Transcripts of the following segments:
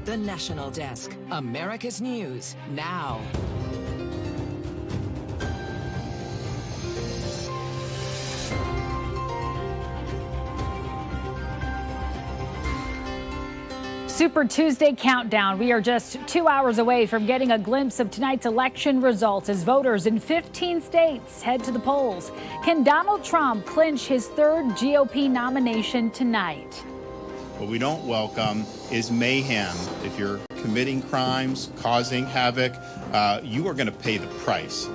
The National Desk, America's News Now. Super Tuesday countdown. We are just 2 hours away from getting a glimpse of tonight's election results as voters in 15 states head to the polls. Can Donald Trump clinch his third GOP nomination tonight? What we don't welcome is mayhem. If you're committing crimes, causing havoc, you are going to pay the price.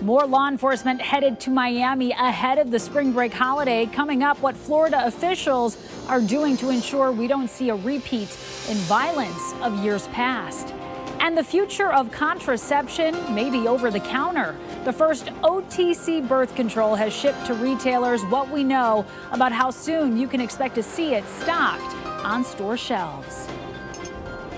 More law enforcement headed to Miami ahead of the spring break holiday. Coming up, what Florida officials are doing to ensure we don't see a repeat in violence of years past. And the future of contraception may be over the counter. The first OTC birth control has shipped to retailers. What we know about how soon you can expect to see it stocked on store shelves.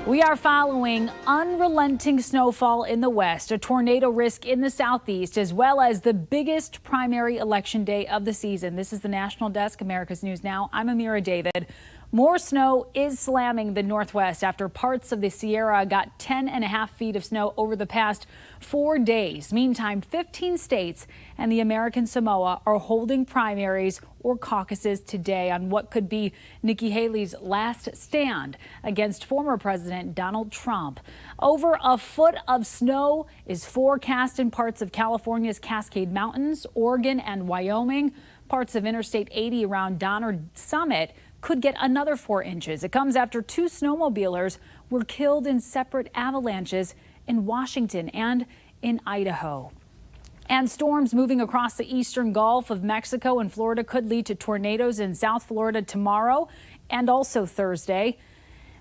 We are following unrelenting snowfall in the west, a tornado risk in the southeast, as well as the biggest primary election day of the season. This is the National Desk, America's News Now. I'm Amira David. More snow is slamming the Northwest after parts of the Sierra got 10.5 feet of snow over the past 4 days. Meantime, 15 states and the American Samoa are holding primaries or caucuses today on what could be Nikki Haley's last stand against former President Donald Trump. Over a foot of snow is forecast in parts of California's Cascade Mountains, Oregon, and Wyoming. Parts of Interstate 80 around Donner Summit could get another 4 inches. It comes after 2 snowmobilers were killed in separate avalanches in Washington and in Idaho. And storms moving across the eastern Gulf of Mexico and Florida could lead to tornadoes in South Florida tomorrow and also Thursday.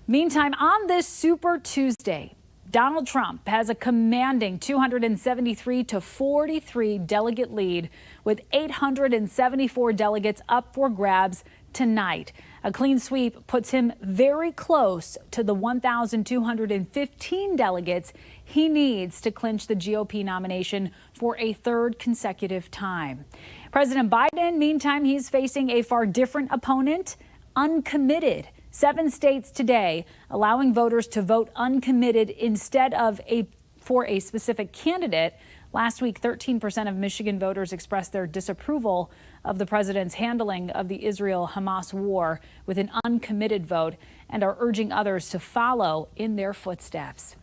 Meantime, on this Super Tuesday, Donald Trump has a commanding 273 to 43 delegate lead with 874 delegates up for grabs tonight. A clean sweep puts him very close to the 1,215 delegates he needs to clinch the GOP nomination for a third consecutive time. President Biden, meantime, he's facing a far different opponent, uncommitted. 7 states today allowing voters to vote uncommitted instead of for a specific candidate. Last week, 13% of Michigan voters expressed their disapproval of the president's handling of the Israel-Hamas war with an uncommitted vote and are urging others to follow in their footsteps.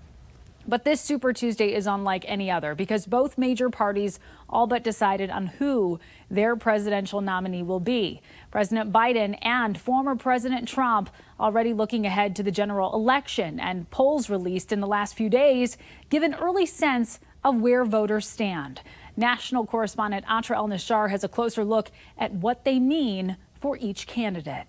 But this Super Tuesday is unlike any other because both major parties all but decided on who their presidential nominee will be. President Biden and former President Trump already looking ahead to the general election, and polls released in the last few days give an early sense of where voters stand. National correspondent Atra El-Nashar has a closer look at what they mean for each candidate.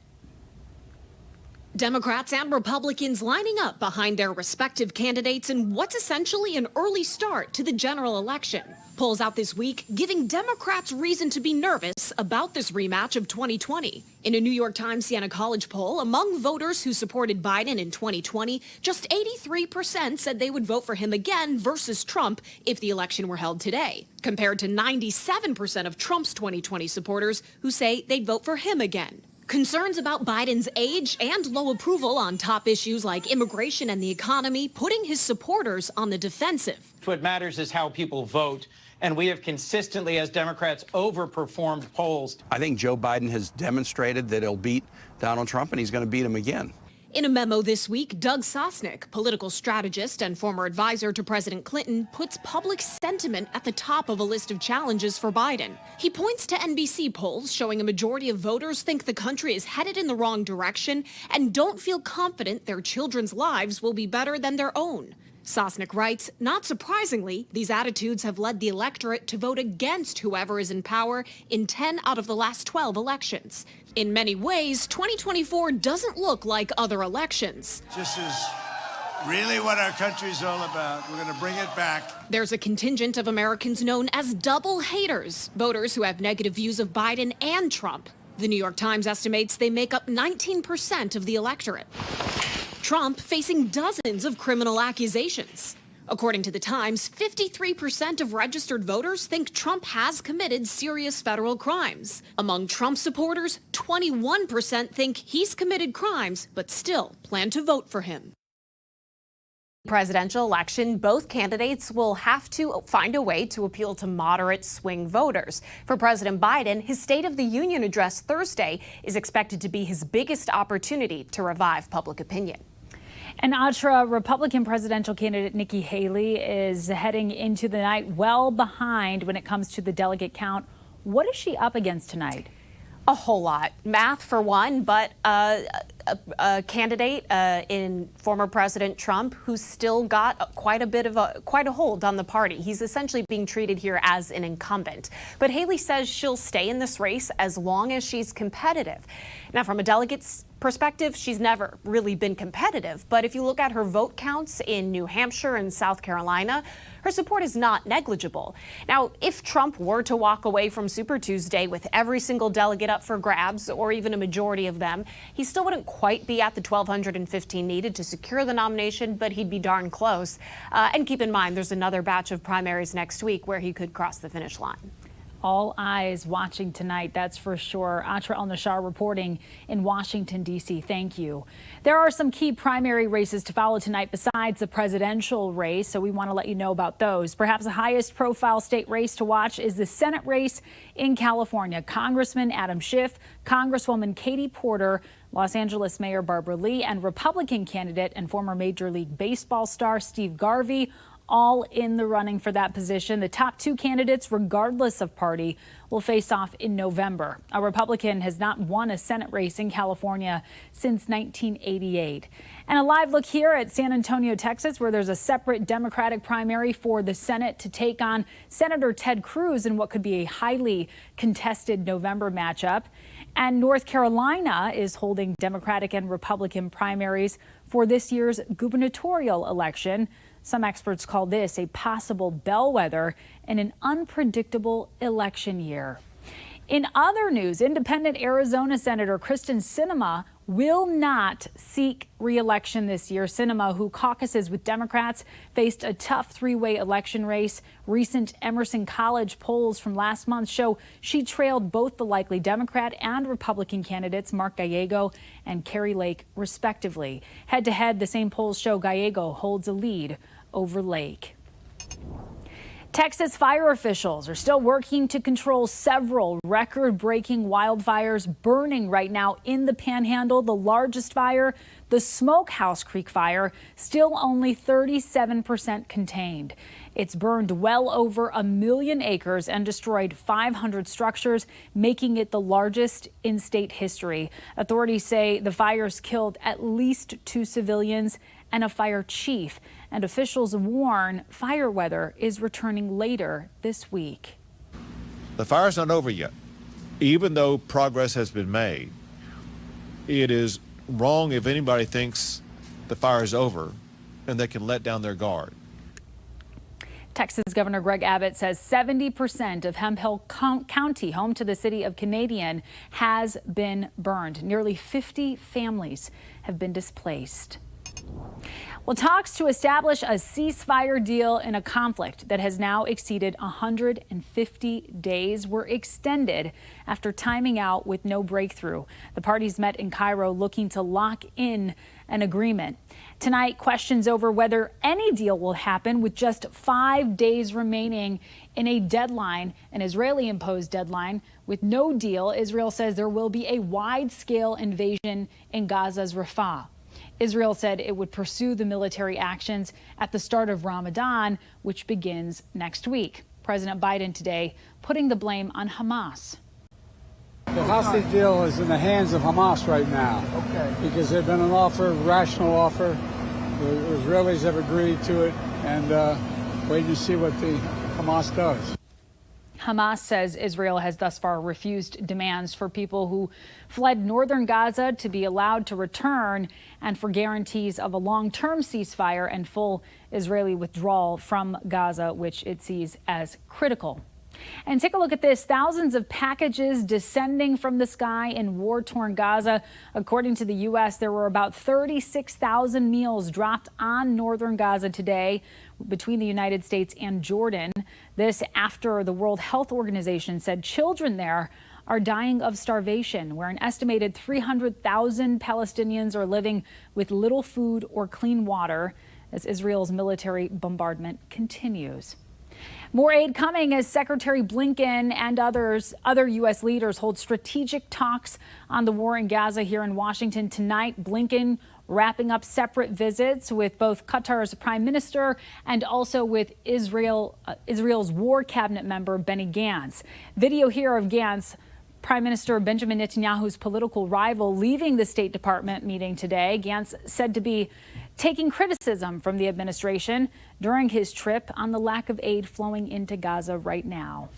Democrats and Republicans lining up behind their respective candidates in what's essentially an early start to the general election. Polls out this week giving Democrats reason to be nervous about this rematch of 2020. In a New York Times Siena College poll, among voters who supported Biden in 2020, just 83% said they would vote for him again versus Trump if the election were held today, compared to 97% of Trump's 2020 supporters who say they'd vote for him again. Concerns about Biden's age and low approval on top issues like immigration and the economy, putting his supporters on the defensive. What matters is how people vote, and we have consistently, as Democrats, overperformed polls. I think Joe Biden has demonstrated that he'll beat Donald Trump, and he's going to beat him again. In a memo this week, Doug Sosnick, political strategist and former advisor to President Clinton, puts public sentiment at the top of a list of challenges for Biden. He points to NBC polls showing a majority of voters think the country is headed in the wrong direction and don't feel confident their children's lives will be better than their own. Sosnick writes, not surprisingly, these attitudes have led the electorate to vote against whoever is in power in 10 out of the last 12 elections. In many ways, 2024 doesn't look like other elections. This is really what our country's all about. We're going to bring it back. There's a contingent of Americans known as double haters, voters who have negative views of Biden and Trump. The New York Times estimates they make up 19% of the electorate. Trump facing dozens of criminal accusations. According to the Times, 53% of registered voters think Trump has committed serious federal crimes. Among Trump supporters, 21% think he's committed crimes, but still plan to vote for him. Presidential election, both candidates will have to find a way to appeal to moderate swing voters. For President Biden, his State of the Union address Thursday is expected to be his biggest opportunity to revive public opinion. And Atra, Republican presidential candidate Nikki Haley is heading into the night well behind when it comes to the delegate count. What is she up against tonight? A whole lot. Math for one, but a candidate in former President Trump who's still got quite a hold on the party. He's essentially being treated here as an incumbent. But Haley says she'll stay in this race as long as she's competitive. Now, from a delegate's perspective, she's never really been competitive. But if you look at her vote counts in New Hampshire and South Carolina, her support is not negligible. Now, if Trump were to walk away from Super Tuesday with every single delegate up for grabs, or even a majority of them, he still wouldn't quite be at the 1,215 needed to secure the nomination, but he'd be darn close. And keep in mind, there's another batch of primaries next week where he could cross the finish line. All eyes watching tonight, that's for sure. Atra Al-Nashar reporting in Washington, D.C. Thank you. There are some key primary races to follow tonight besides the presidential race, so we want to let you know about those. Perhaps the highest profile state race to watch is the Senate race in California. Congressman Adam Schiff, Congresswoman Katie Porter, Los Angeles Mayor Barbara Lee, and Republican candidate and former Major League Baseball star Steve Garvey all in the running for that position. The top two candidates, regardless of party, will face off in November. A Republican has not won a Senate race in California since 1988. And a live look here at San Antonio, Texas, where there's a separate Democratic primary for the Senate to take on Senator Ted Cruz in what could be a highly contested November matchup. And North Carolina is holding Democratic and Republican primaries for this year's gubernatorial election. Some experts call this a possible bellwether in an unpredictable election year. In other news, independent Arizona Senator Kristen Sinema will not seek re-election this year. Sinema, who caucuses with Democrats, faced a tough three-way election race. Recent Emerson College polls from last month show she trailed both the likely Democrat and Republican candidates, Mark Gallego and Carrie Lake, respectively. Head-to-head, the same polls show Gallego holds a lead over Lake. Texas fire officials are still working to control several record-breaking wildfires burning right now in the Panhandle. The largest fire, the Smokehouse Creek fire, still only 37% contained. It's burned well over 1 million acres and destroyed 500 structures, making it the largest in state history. Authorities say the fires killed at least 2 civilians and a fire chief. And officials warn fire weather is returning later this week. The fire's not over yet. Even though progress has been made, it is wrong if anybody thinks the fire is over and they can let down their guard. Texas Governor Greg Abbott says 70% of Hemphill County, home to the city of Canadian, has been burned. Nearly 50 families have been displaced. Well, talks to establish a ceasefire deal in a conflict that has now exceeded 150 days were extended after timing out with no breakthrough. The parties met in Cairo looking to lock in an agreement. Tonight, questions over whether any deal will happen with just 5 days remaining in a deadline, an Israeli-imposed deadline. With no deal, Israel says there will be a wide-scale invasion in Gaza's Rafah. Israel said it would pursue the military actions at the start of Ramadan, which begins next week. President Biden today putting the blame on Hamas. The hostage deal is in the hands of Hamas right now, because they've been an offer, rational offer. The Israelis have agreed to it, and waiting to see what the Hamas does. Hamas says Israel has thus far refused demands for people who fled northern Gaza to be allowed to return and for guarantees of a long-term ceasefire and full Israeli withdrawal from Gaza, which it sees as critical. And take a look at this. Thousands of packages descending from the sky in war-torn Gaza. According to the U.S., there were about 36,000 meals dropped on northern Gaza today between the United States and Jordan. This after the World Health Organization said children there are dying of starvation, where an estimated 300,000 Palestinians are living with little food or clean water. as Israel's military bombardment continues. More aid coming as Secretary Blinken and other U.S. leaders hold strategic talks on the war in Gaza here in Washington tonight. Blinken wrapping up separate visits with both Qatar's prime minister and also with Israel's war cabinet member Benny Gantz. Video here of Gantz, Prime Minister Benjamin Netanyahu's political rival, leaving the State Department meeting today. Gantz said to be taking criticism from the administration during his trip on the lack of aid flowing into Gaza right now.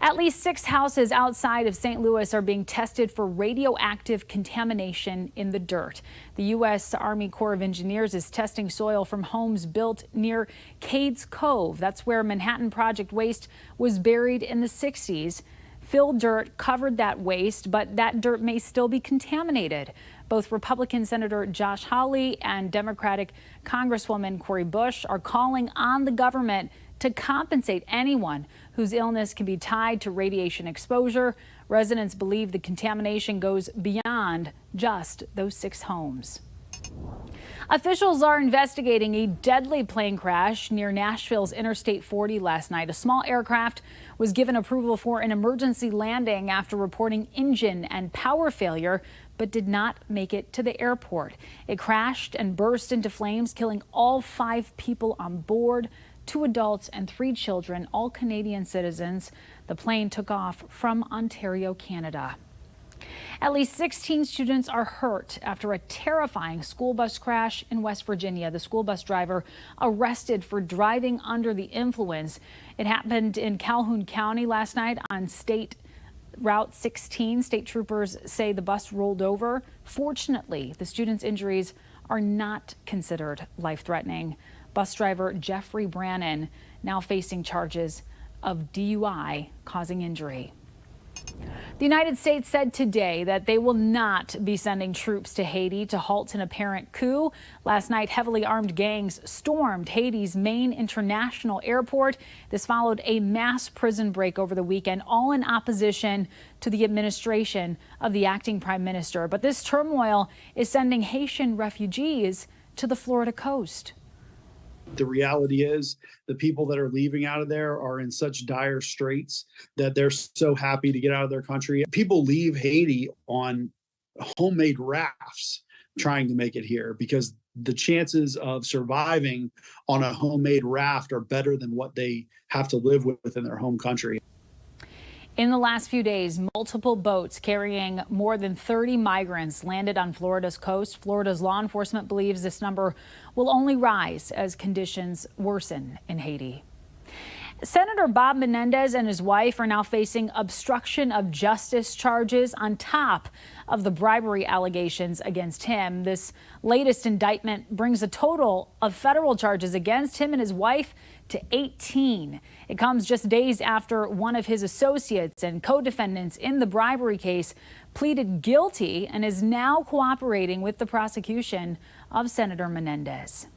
At least 6 houses outside of St. Louis are being tested for radioactive contamination in the dirt. The U.S. Army Corps of Engineers is testing soil from homes built near Cades Cove. That's where Manhattan Project waste was buried in the 60s. Filled dirt covered that waste, but that dirt may still be contaminated. Both Republican Senator Josh Hawley and Democratic Congresswoman Cori Bush are calling on the government to compensate anyone whose illness can be tied to radiation exposure. Residents believe the contamination goes beyond just those 6 homes. Officials are investigating a deadly plane crash near Nashville's Interstate 40 last night. A small aircraft was given approval for an emergency landing after reporting engine and power failure, but did not make it to the airport. It crashed and burst into flames, killing all 5 people on board, 2 adults and 3 children, all Canadian citizens. The plane took off from Ontario, Canada. At least 16 students are hurt after a terrifying school bus crash in West Virginia. The school bus driver arrested for driving under the influence. It happened in Calhoun County last night on State Route 16. State troopers say the bus rolled over. Fortunately, the students' injuries are not considered life-threatening. Bus driver Jeffrey Brannon now facing charges of DUI causing injury. The United States said today that they will not be sending troops to Haiti to halt an apparent coup. Last night, heavily armed gangs stormed Haiti's main international airport. This followed a mass prison break over the weekend, all in opposition to the administration of the acting prime minister. But this turmoil is sending Haitian refugees to the Florida coast. The reality is the people that are leaving out of there are in such dire straits that they're so happy to get out of their country. People leave Haiti on homemade rafts trying to make it here because the chances of surviving on a homemade raft are better than what they have to live with in their home country. In the last few days, multiple boats carrying more than 30 migrants landed on Florida's coast. Florida's law enforcement believes this number will only rise as conditions worsen in Haiti. Senator Bob Menendez and his wife are now facing obstruction of justice charges on top of the bribery allegations against him. This latest indictment brings a total of federal charges against him and his wife to 18. It comes just days after one of his associates and co-defendants in the bribery case pleaded guilty and is now cooperating with the prosecution of Senator Menendez.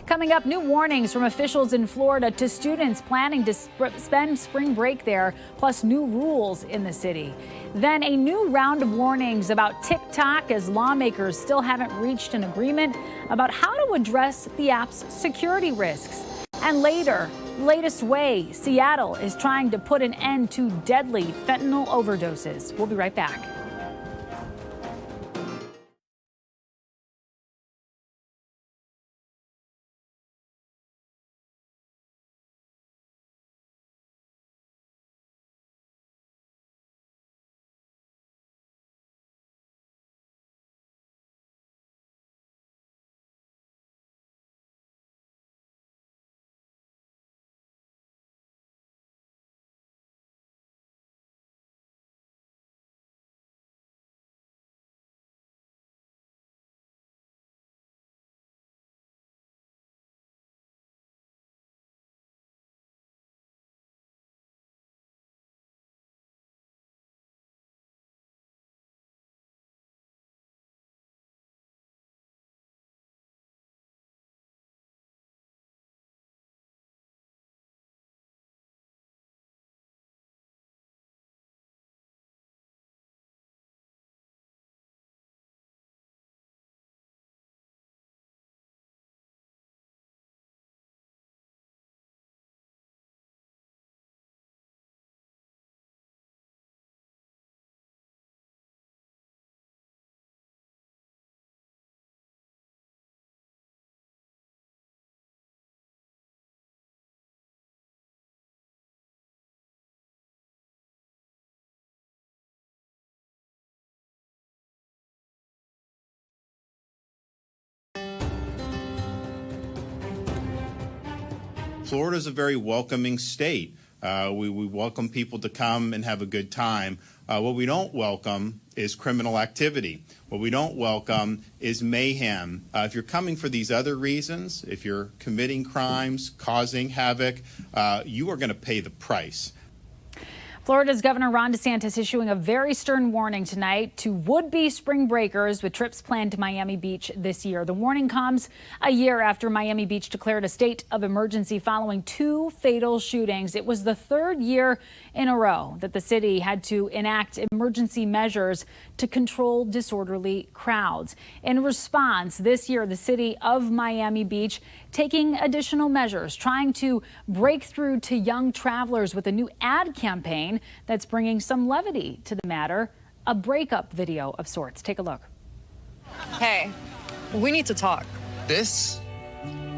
Coming up, new warnings from officials in Florida to students planning to spend spring break there, plus new rules in the city. Then a new round of warnings about TikTok as lawmakers still haven't reached an agreement about how to address the app's security risks. And later, latest way Seattle is trying to put an end to deadly fentanyl overdoses. We'll be right back. Florida's a very welcoming state. We welcome people to come and have a good time. What we don't welcome is criminal activity. What we don't welcome is mayhem. If you're coming for these other reasons, if you're committing crimes, causing havoc, you are going to pay the price. Florida's Governor Ron DeSantis issuing a very stern warning tonight to would-be spring breakers with trips planned to Miami Beach this year. The warning comes a year after Miami Beach declared a state of emergency following 2 fatal shootings. It was the 3rd year in a row that the city had to enact emergency measures to control disorderly crowds. In response, this year, the city of Miami Beach taking additional measures, trying to break through to young travelers with a new ad campaign that's bringing some levity to the matter, a breakup video of sorts. Take a look. Hey, we need to talk. This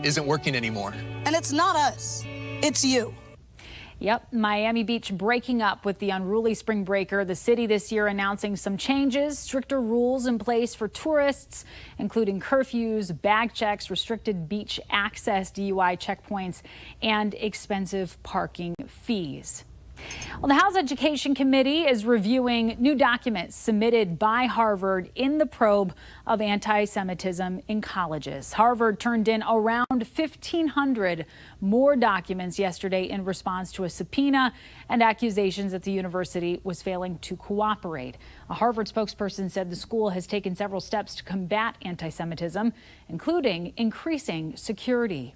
isn't working anymore. And it's not us, it's you. Yep, Miami Beach breaking up with the unruly spring breaker. The city this year announcing some changes, stricter rules in place for tourists, including curfews, bag checks, restricted beach access, DUI checkpoints, and expensive parking fees. Well, the House Education Committee is reviewing new documents submitted by Harvard in the probe of anti-Semitism in colleges. Harvard turned in around 1,500 more documents yesterday in response to a subpoena and accusations that the university was failing to cooperate. A Harvard spokesperson said the school has taken several steps to combat anti-Semitism, including increasing security.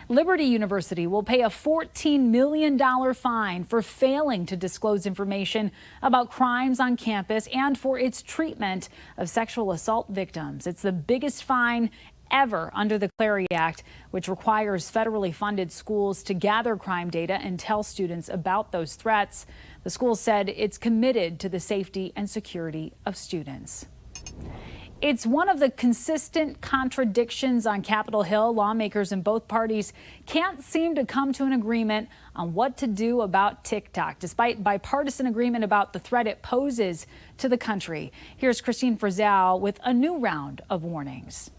Liberty University will pay a $14 million fine for failing to disclose information about crimes on campus and for its treatment of sexual assault victims. It's the biggest fine ever under the Clarity Act, which requires federally funded schools to gather crime data and tell students about those threats. The school said it's committed to the safety and security of students. It's one of the consistent contradictions on Capitol Hill. Lawmakers in both parties can't seem to come to an agreement on what to do about TikTok, despite bipartisan agreement about the threat it poses to the country. Here's Christine Frizzell with a new round of warnings.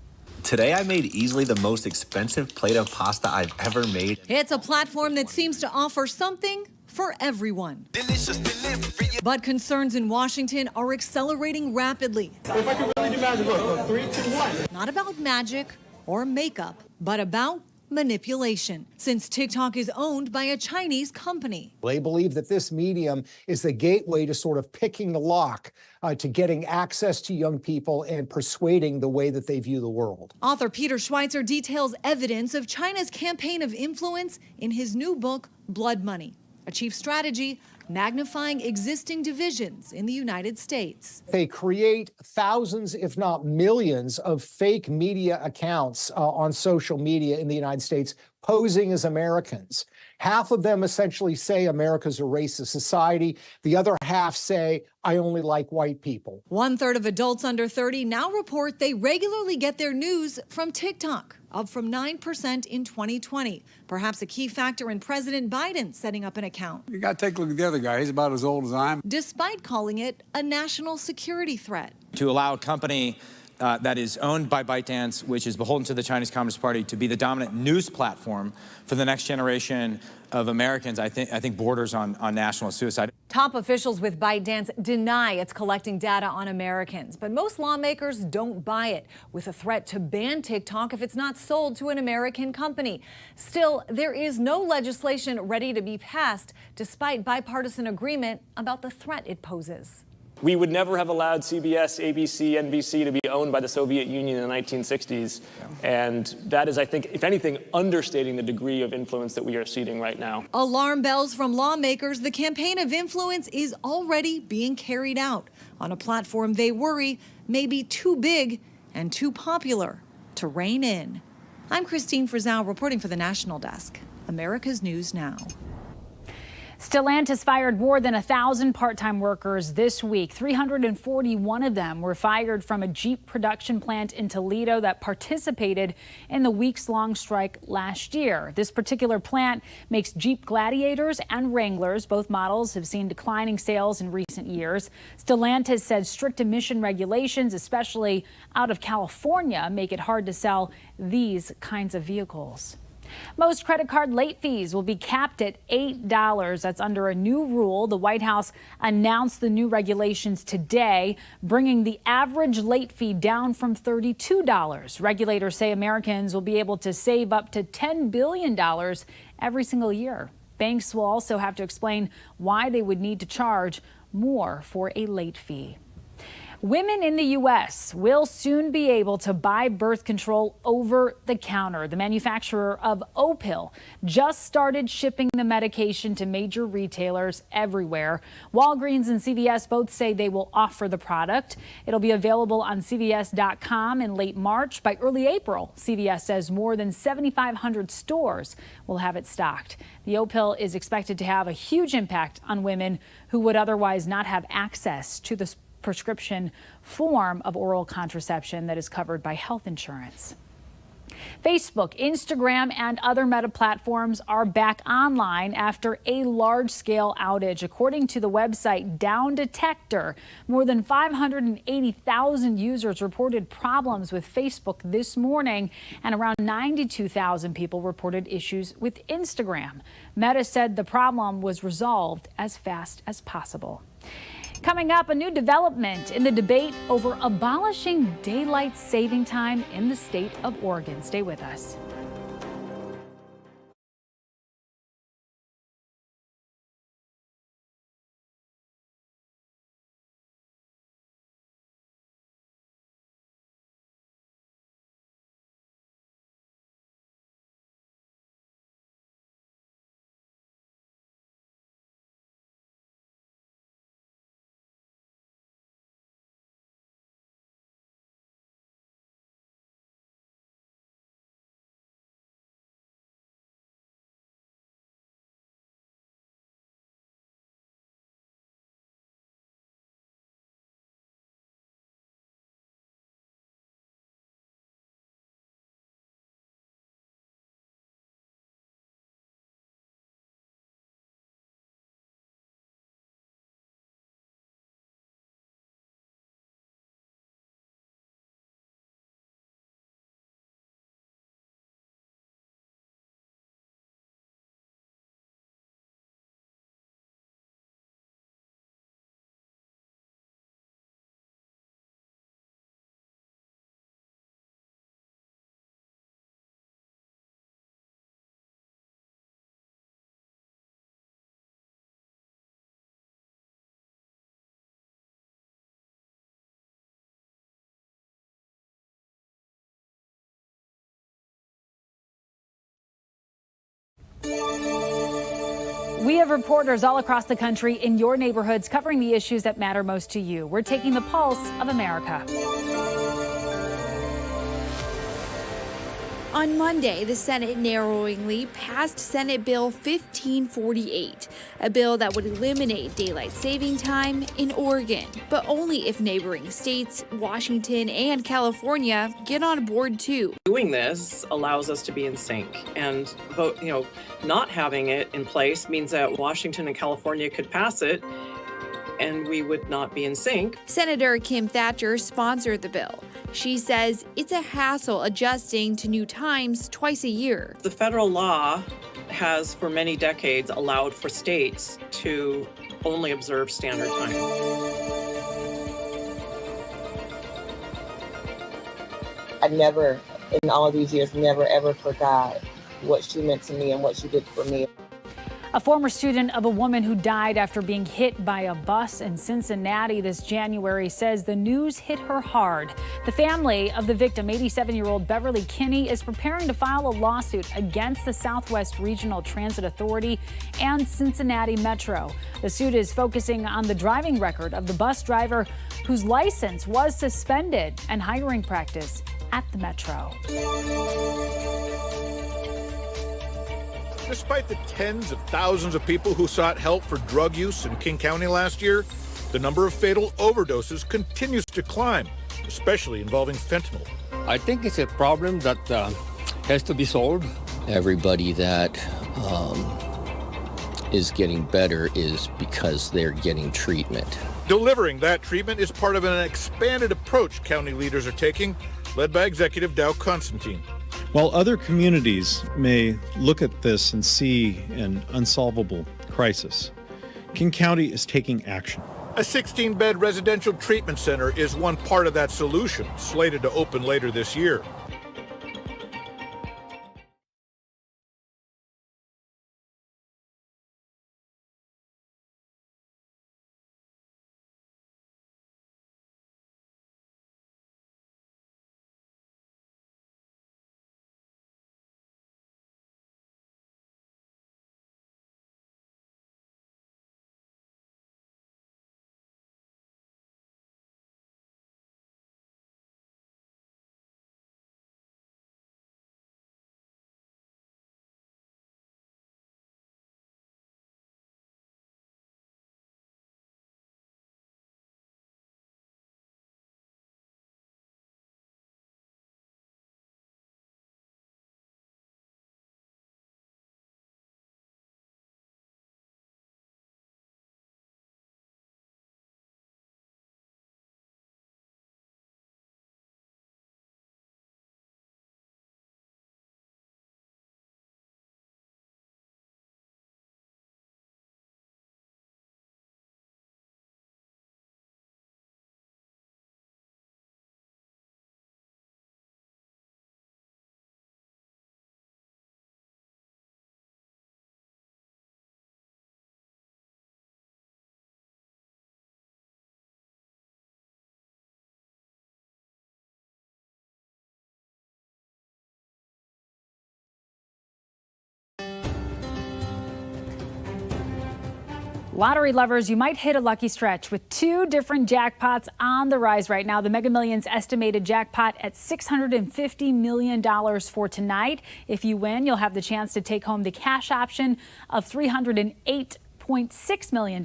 Today, I made easily the most expensive plate of pasta I've ever made. It's a platform that seems to offer something for everyone. Delicious delivery. But concerns in Washington are accelerating rapidly. If I can really do magic, look, 3, 2, 1. Not about magic or makeup, but about manipulation, since TikTok is owned by a Chinese company. They believe that this medium is the gateway to sort of picking the lock to getting access to young people and persuading the way that they view the world. Author Peter Schweitzer details evidence of China's campaign of influence in his new book, Blood Money, a chief strategy magnifying existing divisions in the United States. They create thousands, if not millions, of fake media accounts on social media in the United States posing as Americans. Half of them essentially say America's a racist society. The other half say, I only like white people. 1/3 of adults under 30 now report they regularly get their news from TikTok, up from 9% in 2020. Perhaps a key factor in President Biden setting up an account. You got to take a look at the other guy. He's about as old as I am. Despite calling it a national security threat. To allow a company that is owned by ByteDance, which is beholden to the Chinese Communist Party, to be the dominant news platform for the next generation of Americans, I think borders on national suicide. Top officials with ByteDance deny it's collecting data on Americans, but most lawmakers don't buy it, with a threat to ban TikTok if it's not sold to an American company. Still, there is no legislation ready to be passed, despite bipartisan agreement about the threat it poses. We would never have allowed CBS, ABC, NBC to be owned by the Soviet Union in the 1960s. And that is, I think, if anything, understating the degree of influence that we are seeing right now. Alarm bells from lawmakers. The campaign of influence is already being carried out on a platform they worry may be too big and too popular to rein in. I'm Christine Frizzell reporting for the National Desk, America's News Now. Stellantis fired more than 1,000 part-time workers this week. 341 of them were fired from a Jeep production plant in Toledo that participated in the weeks-long strike last year. This particular plant makes Jeep Gladiators and Wranglers. Both models have seen declining sales in recent years. Stellantis said strict emission regulations, especially out of California, make it hard to sell these kinds of vehicles. Most credit card late fees will be capped at $8. That's under a new rule. The White House announced the new regulations today, bringing the average late fee down from $32. Regulators say Americans will be able to save up to $10 billion every single year. Banks will also have to explain why they would need to charge more for a late fee. Women in the U.S. will soon be able to buy birth control over the counter. The manufacturer of Opill just started shipping the medication to major retailers everywhere. Walgreens and CVS both say they will offer the product. It'll be available on CVS.com in late March. By early April, CVS says more than 7,500 stores will have it stocked. The Opill is expected to have a huge impact on women who would otherwise not have access to the prescription form of oral contraception that is covered by health insurance. Facebook, Instagram, and other Meta platforms are back online after a large-scale outage. According to the website Down Detector, more than 580,000 users reported problems with Facebook this morning, and around 92,000 people reported issues with Instagram. Meta said the problem was resolved as fast as possible. Coming up, a new development in the debate over abolishing daylight saving time in the state of Oregon. Stay with us. We have reporters all across the country in your neighborhoods covering the issues that matter most to you. We're taking the pulse of America. On Monday, the Senate narrowingly passed Senate Bill 1548, a bill that would eliminate daylight saving time in Oregon, but only if neighboring states, Washington and California, get on board too. Doing this allows us to be in sync, and not having it in place means that Washington and California could pass it and we would not be in sync. Senator Kim Thatcher sponsored the bill. She says it's a hassle adjusting to new times twice a year. The federal law has for many decades allowed for states to only observe standard time. I never, in all of these years, never ever forgot what she meant to me and what she did for me. A former student of a woman who died after being hit by a bus in Cincinnati this January says the news hit her hard. The family of the victim, 87-year-old Beverly Kinney, is preparing to file a lawsuit against the Southwest Regional Transit Authority and Cincinnati Metro. The suit is focusing on the driving record of the bus driver whose license was suspended and hiring practice at the Metro. Despite the tens of thousands of people who sought help for drug use in King County last year, the number of fatal overdoses continues to climb, especially involving fentanyl. I think it's a problem that has to be solved. Everybody that is getting better is because they're getting treatment. Delivering that treatment is part of an expanded approach county leaders are taking, led by Executive Dow Constantine. While other communities may look at this and see an unsolvable crisis, King County is taking action. A 16-bed residential treatment center is one part of that solution, slated to open later this year. Lottery lovers, you might hit a lucky stretch with two different jackpots on the rise right now. The Mega Millions estimated jackpot at $650 million for tonight. If you win, you'll have the chance to take home the cash option of $308.6 million.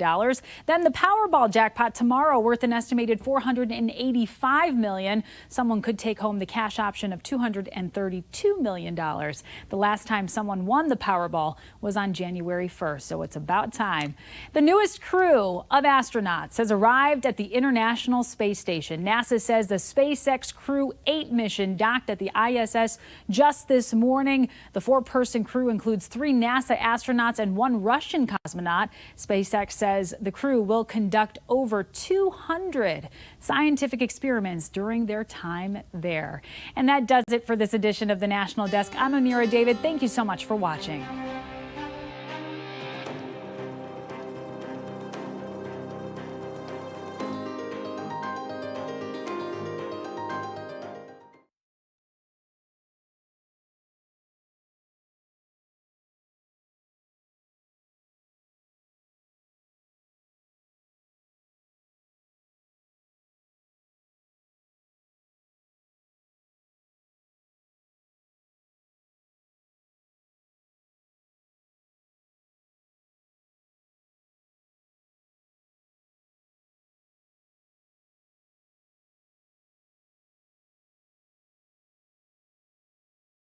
Then the Powerball jackpot tomorrow, worth an estimated $485 million. Someone could take home the cash option of $232 million. The last time someone won the Powerball was on January 1st, so it's about time. The newest crew of astronauts has arrived at the International Space Station. NASA says the SpaceX Crew 8 mission docked at the ISS just this morning. The four-person crew includes 3 NASA astronauts and 1 Russian cosmonaut. SpaceX says the crew will conduct over 200 scientific experiments during their time there. And that does it for this edition of the National Desk. I'm Amira David. Thank you so much for watching.